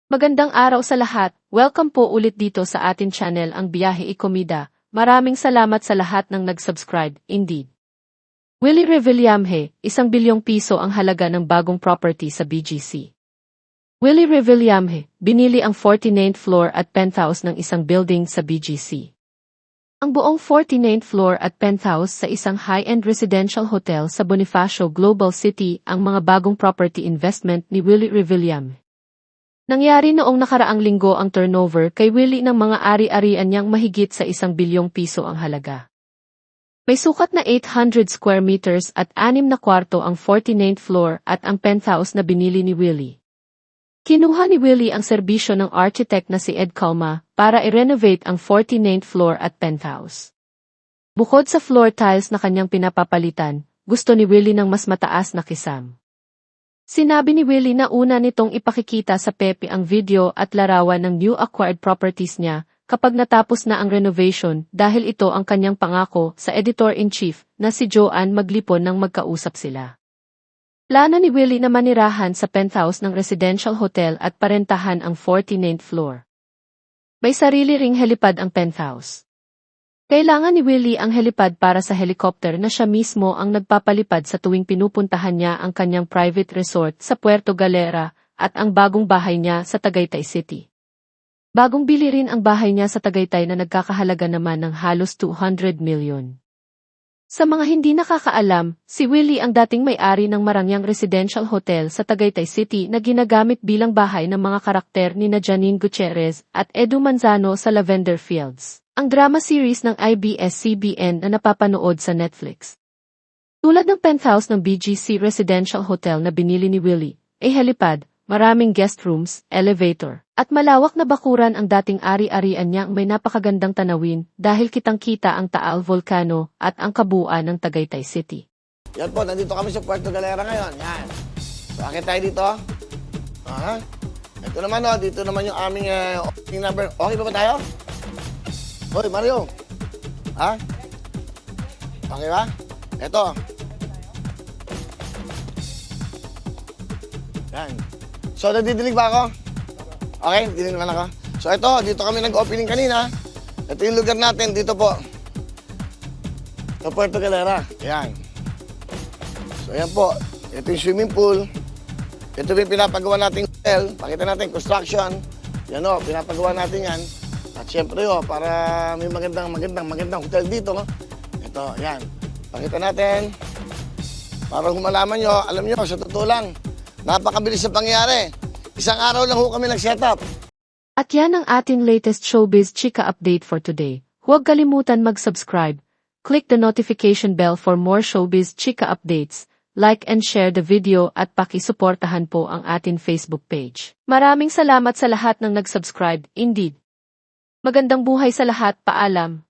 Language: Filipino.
Magandang araw sa lahat. Welcome po ulit dito sa atin channel ang Biyahe Ikomida. Maraming salamat sa lahat ng nag-subscribe. Indeed. Willie Revillame, 1 bilyong piso ang halaga ng bagong property sa BGC. Willie Revillame, binili ang 49th floor at penthouse ng isang building sa BGC. Ang buong 49th floor at penthouse sa isang high-end residential hotel sa Bonifacio Global City ang mga bagong property investment ni Willie Revillame. Nangyari noong nakaraang linggo ang turnover kay Willie ng mga ari-arian niyang mahigit sa 1 bilyong piso ang halaga. May sukat na 800 square meters at 6 na kwarto ang 49th floor at ang penthouse na binili ni Willie. Kinuha ni Willie ang serbisyo ng architect na si Ed Calma para i-renovate ang 49th floor at penthouse. Bukod sa floor tiles na kanyang pinapapalitan, gusto ni Willie ng mas mataas na kisam. Sinabi ni Willie na una nitong ipakikita sa Pepe ang video at larawan ng new acquired properties niya kapag natapos na ang renovation dahil ito ang kanyang pangako sa editor-in-chief na si Joanne Maglipon nang magkausap sila. Plano ni Willie na manirahan sa penthouse ng residential hotel at parentahan ang 49th floor. May sarili ring helipad ang penthouse. Kailangan ni Willie ang helipad para sa helicopter na siya mismo ang nagpapalipad sa tuwing pinupuntahan niya ang kanyang private resort sa Puerto Galera at ang bagong bahay niya sa Tagaytay City. Bagong bili rin ang bahay niya sa Tagaytay na nagkakahalaga naman ng halos 200 million. Sa mga hindi nakakaalam, si Willie ang dating may-ari ng marangyang residential hotel sa Tagaytay City na ginagamit bilang bahay ng mga karakter ni Janine Gutierrez at Edu Manzano sa Lavender Fields, ang drama series ng ABS-CBN na napapanood sa Netflix. Tulad ng penthouse ng BGC Residential Hotel na binili ni Willie, ay helipad, maraming guest rooms, elevator, at malawak na bakuran ang dating ari-arian niyang may napakagandang tanawin dahil kitang-kita ang Taal Volcano at ang kabuuan ng Tagaytay City. Yan po, nandito kami sa Puerto Galera ngayon. Yan. So, akit tayo dito. Ito naman dito naman yung aming opening number. Okay ba tayo? Hoy, Mario. Okay ba? Ito. Yan. So, nadidinig ba ako? Okay, dinig naman ako. So, dito kami nag-opening kanina. Ito yung lugar natin, dito po. Sa Puerto Galera. Yan. So, yan po. Ito yung swimming pool. Ito yung pinapagawa nating hotel. Pakita natin, construction. Yan pinapagawa natin yan. At syempre para may magandang hotel dito, no? Ito, yan. Pakita natin. Para humalaman nyo, alam nyo, sa totoo lang, napakabilis na pangyayari. Isang araw lang kami nag-set up. At yan ang ating latest showbiz chika update for today. Huwag kalimutan mag-subscribe. Click the notification bell for more showbiz chika updates. Like and share the video at pakisuportahan po ang ating Facebook page. Maraming salamat sa lahat ng nag-subscribe. Indeed. Magandang buhay sa lahat. Paalam.